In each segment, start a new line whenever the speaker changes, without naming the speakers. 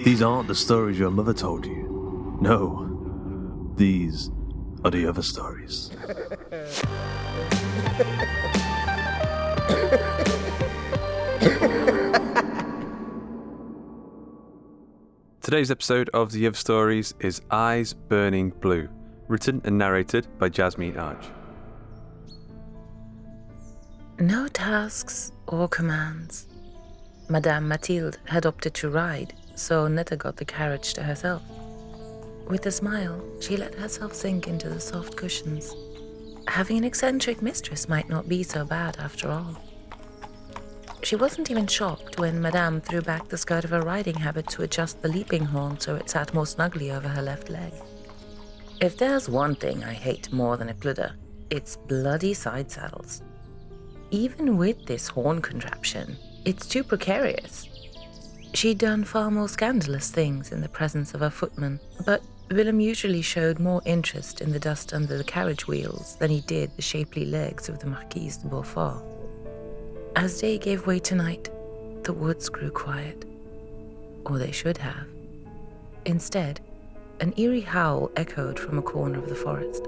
These aren't the stories your mother told you. No, these are the other stories.
Today's episode of The Other Stories is Eyes Burning Blue, written and narrated by Jasmine Arch.
No tasks or commands. Madame Mathilde had opted to ride, so Netta got the carriage to herself. With a smile, she let herself sink into the soft cushions. Having an eccentric mistress might not be so bad after all. She wasn't even shocked when Madame threw back the skirt of her riding habit to adjust the leaping horn so it sat more snugly over her left leg. If there's one thing I hate more than a clutter, it's bloody side saddles. Even with this horn contraption, it's too precarious. She'd done far more scandalous things in the presence of her footman, but Willem usually showed more interest in the dust under the carriage wheels than he did the shapely legs of the Marquise de Beauffort. As day gave way to night, the woods grew quiet. Or they should have. Instead, an eerie howl echoed from a corner of the forest.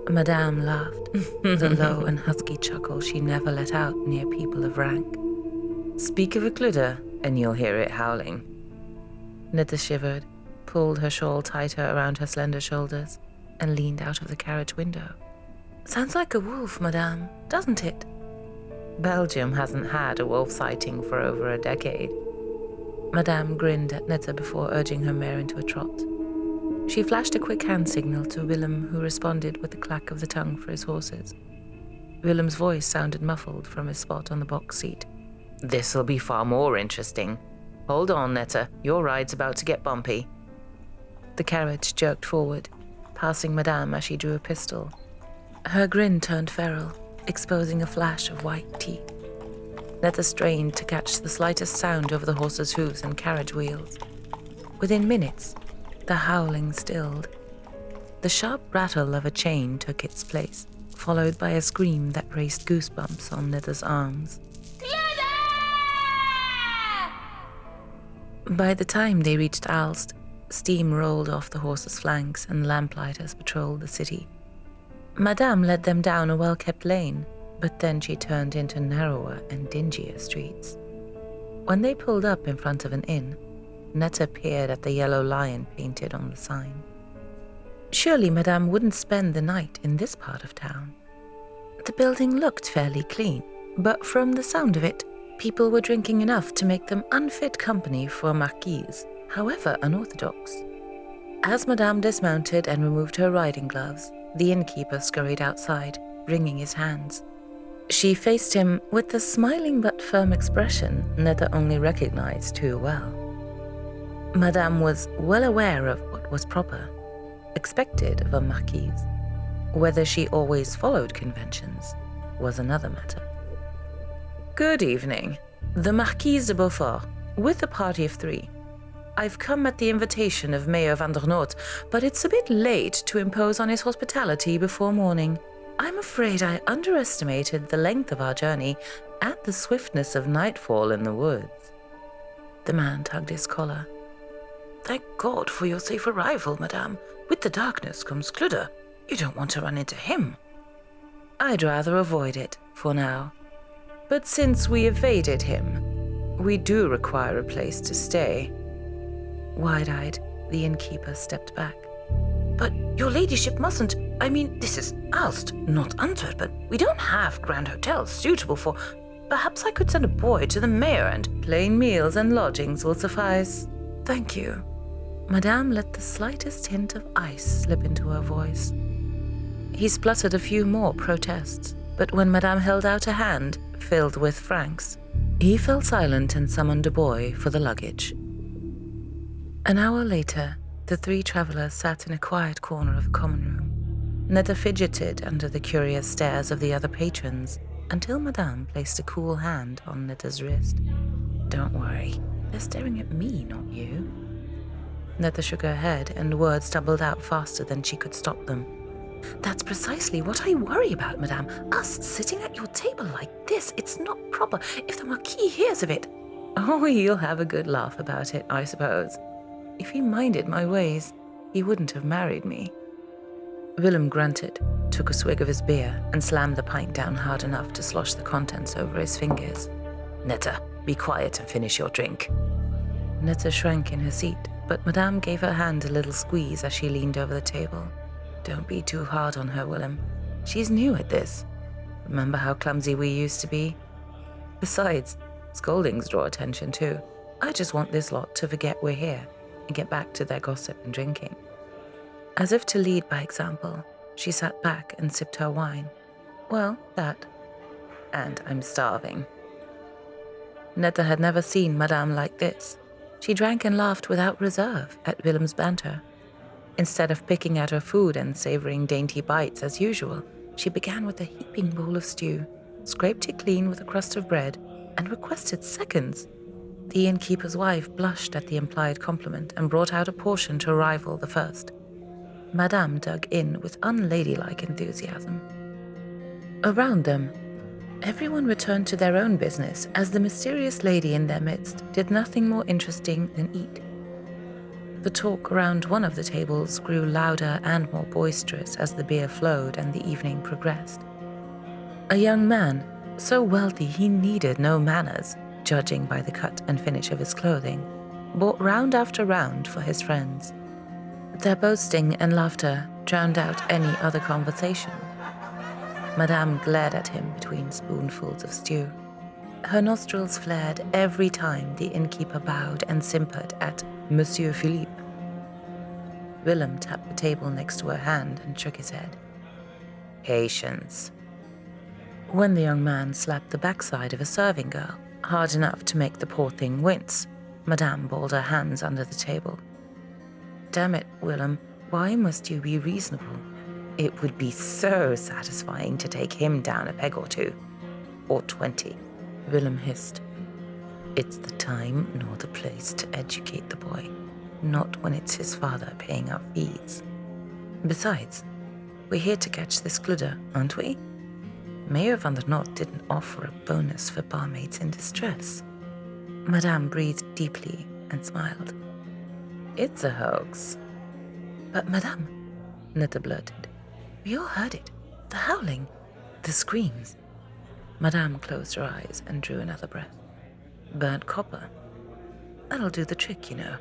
Madame laughed, the low and husky chuckle she never let out near people of rank. Speak of a clutter, and you'll hear it howling. Netta shivered, pulled her shawl tighter around her slender shoulders, and leaned out of the carriage window. Sounds like a wolf, Madame, doesn't it? Belgium hasn't had a wolf sighting for over a decade. Madame grinned at Netta before urging her mare into a trot. She flashed a quick hand signal to Willem, who responded with the clack of the tongue for his horses. Willem's voice sounded muffled from his spot on the box seat. This'll be far more interesting. Hold on, Netta, your ride's about to get bumpy. The carriage jerked forward, passing Madame as she drew a pistol. Her grin turned feral, exposing a flash of white teeth. Netta strained to catch the slightest sound over the horse's hooves and carriage wheels. Within minutes, the howling stilled. The sharp rattle of a chain took its place, followed by a scream that raised goosebumps on Netta's arms. By the time they reached Aalst, steam rolled off the horses' flanks and lamplighters patrolled the city. Madame led them down a well-kept lane, but then she turned into narrower and dingier streets. When they pulled up in front of an inn, Netta peered at the yellow lion painted on the sign. Surely Madame wouldn't spend the night in this part of town. The building looked fairly clean, but from the sound of it, people were drinking enough to make them unfit company for a marquise, however unorthodox. As Madame dismounted and removed her riding gloves, the innkeeper scurried outside, wringing his hands. She faced him with the smiling but firm expression Netta only recognized too well. Madame was well aware of what was proper, expected of a marquise. Whether she always followed conventions was another matter. Good evening. The Marquise de Beaufort, with a party of 3. I've come at the invitation of Mayor van der Noot, but it's a bit late to impose on his hospitality before morning. I'm afraid I underestimated the length of our journey and the swiftness of nightfall in the woods. The man tugged his collar. Thank God for your safe arrival, Madame. With the darkness comes clutter. You don't want to run into him. I'd rather avoid it, for now. But since we evaded him, we do require a place to stay. Wide-eyed, the innkeeper stepped back. But your ladyship mustn't. I mean, this is Aalst, not Antwerp, but we don't have grand hotels suitable for... Perhaps I could send a boy to the mayor and... Plain meals and lodgings will suffice. Thank you. Madame let the slightest hint of ice slip into her voice. He spluttered a few more protests, but when Madame held out a hand, filled with francs, he fell silent and summoned a boy for the luggage. An hour later, the 3 travelers sat in a quiet corner of the common room. Netta fidgeted under the curious stares of the other patrons until Madame placed a cool hand on Netta's wrist. Don't worry, they're staring at me, not you. Netta shook her head and words stumbled out faster than she could stop them. That's precisely what I worry about, Madame. Us sitting at your table like this, it's not proper. If the Marquis hears of it... Oh, he'll have a good laugh about it, I suppose. If he minded my ways, he wouldn't have married me. Willem grunted, took a swig of his beer, and slammed the pint down hard enough to slosh the contents over his fingers. Netta, be quiet and finish your drink. Netta shrank in her seat, but Madame gave her hand a little squeeze as she leaned over the table. Don't be too hard on her, Willem. She's new at this. Remember how clumsy we used to be? Besides, scoldings draw attention too. I just want this lot to forget we're here and get back to their gossip and drinking. As if to lead by example, she sat back and sipped her wine. Well, that. And I'm starving. Netta had never seen Madame like this. She drank and laughed without reserve at Willem's banter. Instead of picking at her food and savoring dainty bites as usual, she began with a heaping bowl of stew, scraped it clean with a crust of bread, and requested seconds. The innkeeper's wife blushed at the implied compliment and brought out a portion to rival the first. Madame dug in with unladylike enthusiasm. Around them, everyone returned to their own business as the mysterious lady in their midst did nothing more interesting than eat. The talk around one of the tables grew louder and more boisterous as the beer flowed and the evening progressed. A young man, so wealthy he needed no manners, judging by the cut and finish of his clothing, bought round after round for his friends. Their boasting and laughter drowned out any other conversation. Madame glared at him between spoonfuls of stew. Her nostrils flared every time the innkeeper bowed and simpered at Monsieur Philippe. Willem tapped the table next to her hand and shook his head. Patience. When the young man slapped the backside of a serving girl, hard enough to make the poor thing wince, Madame balled her hands under the table. Damn it, Willem, why must you be reasonable? It would be so satisfying to take him down a peg or two. Or 20, Willem hissed. It's the time nor the place to educate the boy, not when it's his father paying our fees. Besides, we're here to catch this Kludder, aren't we? Mayor van der Noot didn't offer a bonus for barmaids in distress. Madame breathed deeply and smiled. It's a hoax. But Madame, Netta blurted, we all heard it. The howling, the screams. Madame closed her eyes and drew another breath. Burnt copper. That'll do the trick, you know.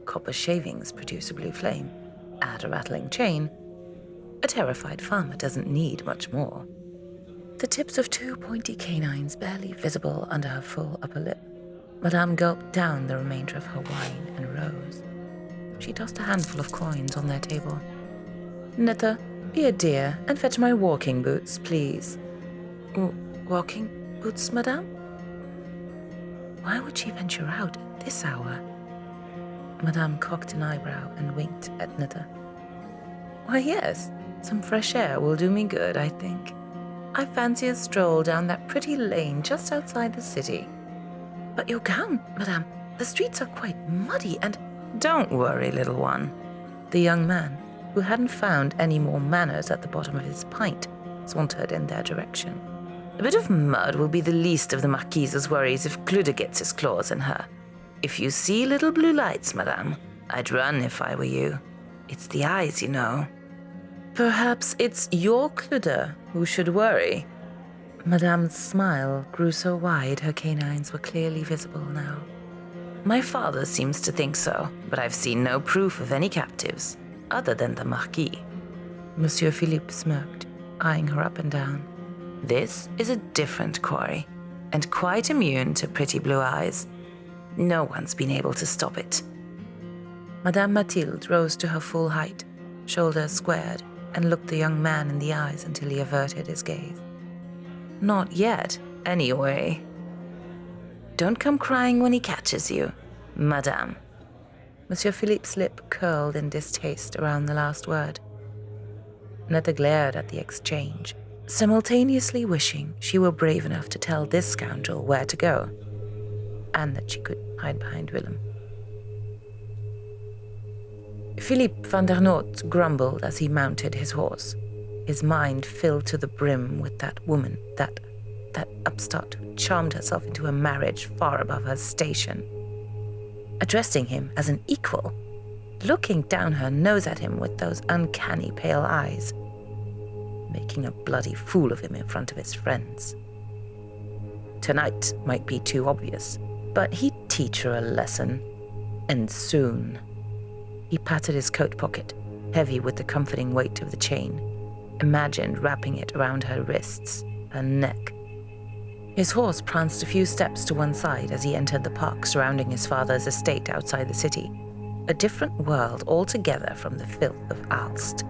Copper shavings produce a blue flame. Add a rattling chain. A terrified farmer doesn't need much more. The tips of 2 pointy canines barely visible under her full upper lip. Madame gulped down the remainder of her wine and rose. She tossed a handful of coins on their table. Netta, be a dear and fetch my walking boots, please. Walking boots, Madame? Why would she venture out at this hour? Madame cocked an eyebrow and winked at Netta. Why, yes, some fresh air will do me good, I think. I fancy a stroll down that pretty lane just outside the city. But your gown, Madame, the streets are quite muddy and... Don't worry, little one. The young man, who hadn't found any more manners at the bottom of his pint, sauntered in their direction. A bit of mud will be the least of the Marquise's worries if Kludder gets his claws in her. If you see little blue lights, Madame, I'd run if I were you. It's the eyes, you know. Perhaps it's your Kludder who should worry. Madame's smile grew so wide her canines were clearly visible now. My father seems to think so, but I've seen no proof of any captives, other than the Marquis. Monsieur Philippe smirked, eyeing her up and down. This is a different quarry, and quite immune to pretty blue eyes. No one's been able to stop it. Madame Mathilde rose to her full height, shoulders squared, and looked the young man in the eyes until he averted his gaze. Not yet, anyway. Don't come crying when he catches you, Madame. Monsieur Philippe's lip curled in distaste around the last word. Netta glared at the exchange, simultaneously wishing she were brave enough to tell this scoundrel where to go, and that she could hide behind Willem. Philippe van der Noot grumbled as he mounted his horse, his mind filled to the brim with that woman, that that upstart who charmed herself into a marriage far above her station. Addressing him as an equal, looking down her nose at him with those uncanny pale eyes, making a bloody fool of him in front of his friends. Tonight might be too obvious, but he'd teach her a lesson, and soon. He patted his coat pocket, heavy with the comforting weight of the chain, imagined wrapping it around her wrists, her neck. His horse pranced a few steps to one side as he entered the park surrounding his father's estate outside the city, a different world altogether from the filth of Aalst.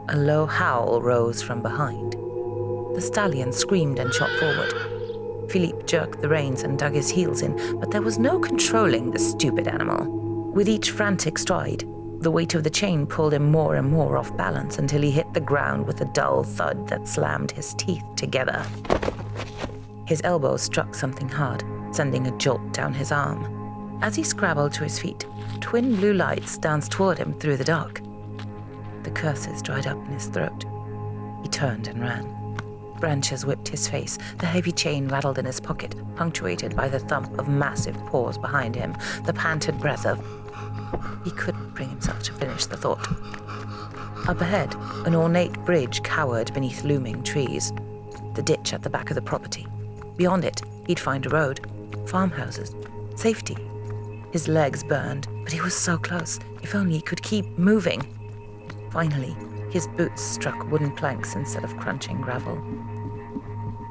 A low howl rose from behind. The stallion screamed and shot forward. Philippe jerked the reins and dug his heels in, but there was no controlling the stupid animal. With each frantic stride, the weight of the chain pulled him more and more off balance until he hit the ground with a dull thud that slammed his teeth together. His elbow struck something hard, sending a jolt down his arm. As he scrabbled to his feet, twin blue lights danced toward him through the dark. The curses dried up in his throat. He turned and ran. Branches whipped his face. The heavy chain rattled in his pocket, punctuated by the thump of massive paws behind him, the panted breath of... He couldn't bring himself to finish the thought. Up ahead, an ornate bridge cowered beneath looming trees. The ditch at the back of the property. Beyond it, he'd find a road, farmhouses, safety. His legs burned, but he was so close. If only he could keep moving. Finally, his boots struck wooden planks instead of crunching gravel.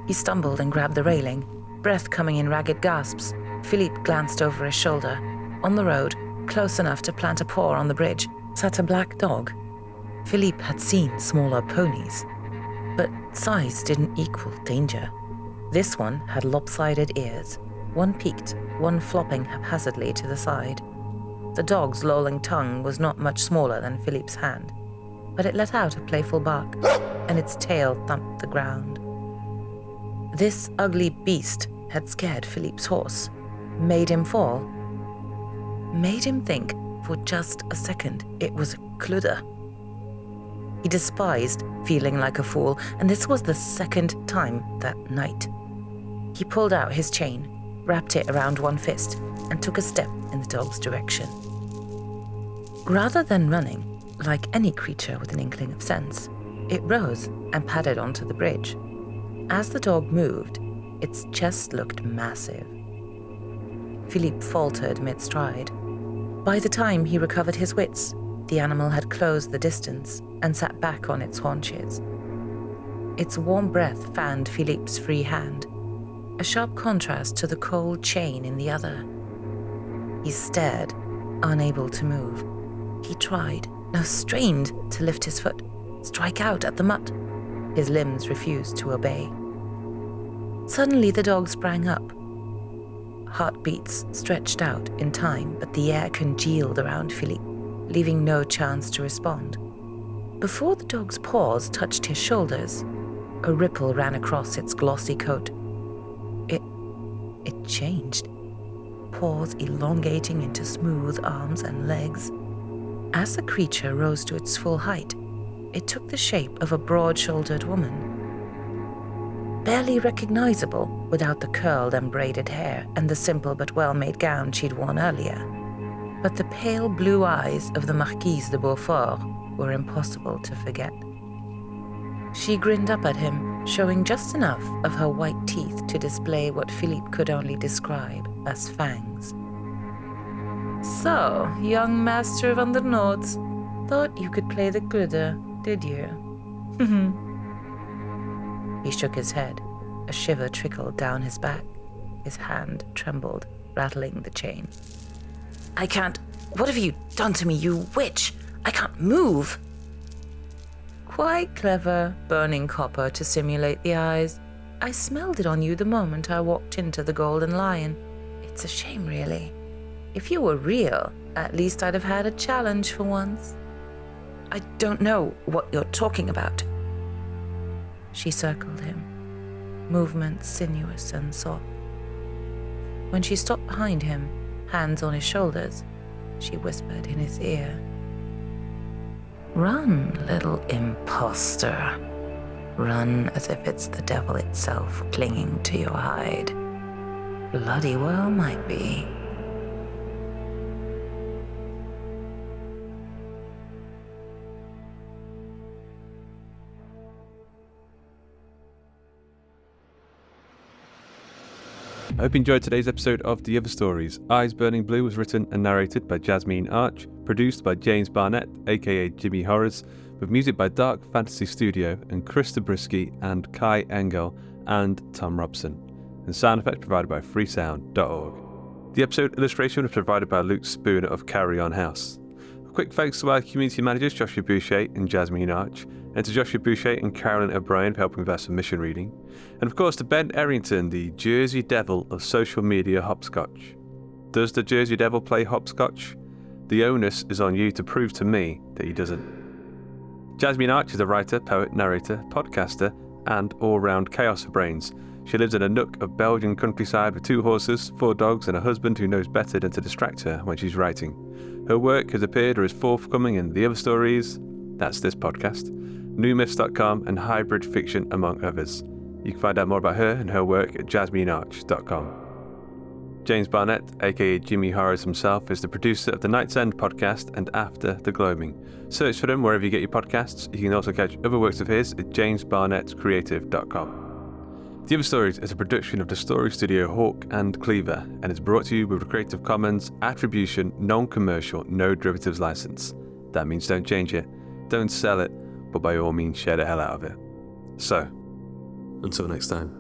He stumbled and grabbed the railing, breath coming in ragged gasps. Philippe glanced over his shoulder. On the road, close enough to plant a paw on the bridge, sat a black dog. Philippe had seen smaller ponies, but size didn't equal danger. This one had lopsided ears, one peaked, one flopping haphazardly to the side. The dog's lolling tongue was not much smaller than Philippe's hand, but it let out a playful bark, and its tail thumped the ground. This ugly beast had scared Philippe's horse, made him fall, made him think for just a second it was a cluder. He despised feeling like a fool, and this was the second time that night. He pulled out his chain, wrapped it around one fist, and took a step in the dog's direction. Rather than running, like any creature with an inkling of sense, it rose and padded onto the bridge. As the dog moved, its chest looked massive. Philippe faltered mid-stride. By the time he recovered his wits, the animal had closed the distance and sat back on its haunches. Its warm breath fanned Philippe's free hand, a sharp contrast to the cold chain in the other. He stared, unable to move. He tried, no, strained to lift his foot, strike out at the mutt. His limbs refused to obey. Suddenly the dog sprang up. Heartbeats stretched out in time, but the air congealed around Philippe, leaving no chance to respond. Before the dog's paws touched his shoulders, a ripple ran across its glossy coat. It changed, paws elongating into smooth arms and legs. As the creature rose to its full height, it took the shape of a broad-shouldered woman. Barely recognizable without the curled and braided hair and the simple but well-made gown she'd worn earlier. But the pale blue eyes of the Marquise de Beauffort were impossible to forget. She grinned up at him, showing just enough of her white teeth to display what Philippe could only describe as fangs. "So, young master van der Noords, thought you could play the cluder, did you?" He shook his head. A shiver trickled down his back. His hand trembled, rattling the chain. "I can't... What have you done to me, you witch? I can't move!" "Quite clever, burning copper to simulate the eyes. I smelled it on you the moment I walked into the Golden Lion. It's a shame, really. If you were real, at least I'd have had a challenge for once." "I don't know what you're talking about." She circled him, movements sinuous and soft. When she stopped behind him, hands on his shoulders, she whispered in his ear, "Run, little imposter. Run as if it's the devil itself clinging to your hide. Bloody well might be.
I hope you enjoyed today's episode of The Other Stories. Eyes Burning Blue was written and narrated by Jasmine Arch, produced by James Barnett, aka Jimmy Horrors, with music by Dark Fantasy Studio and Chris Zabriskie and Kai Engel and Tom Robson, and sound effects provided by freesound.org. The episode illustration was provided by Luke Spooner of Carry On House. A quick thanks to our community managers Joshua Boucher and Jasmine Arch, and to Joshua Boucher and Carolyn O'Brien for helping with our submission reading, and of course to Ben Errington, the Jersey Devil of social media hopscotch. Does the Jersey Devil play hopscotch? The onus is on you to prove to me that he doesn't. Jasmine Arch is a writer, poet, narrator, podcaster, and all-round chaos for brains. She lives in a nook of Belgian countryside with 2 horses, 4 dogs, and a husband who knows better than to distract her when she's writing. Her work has appeared or is forthcoming in The Other Stories, that's this podcast, newmyths.com, and Hybrid Fiction, among others. You can find out more about her and her work at jasminearch.com. James Barnett, aka Jimmy Horrors himself, is the producer of the Night's End podcast and After the Gloaming. Search for him wherever you get your podcasts. You can also catch other works of his at jamesbarnettcreative.com. The Other Stories is a production of the story studio Hawk and Cleaver, and is brought to you with a Creative Commons Attribution Non-Commercial No Derivatives license. That means don't change it, don't sell it, but by all means share the hell out of it. So,
until next time.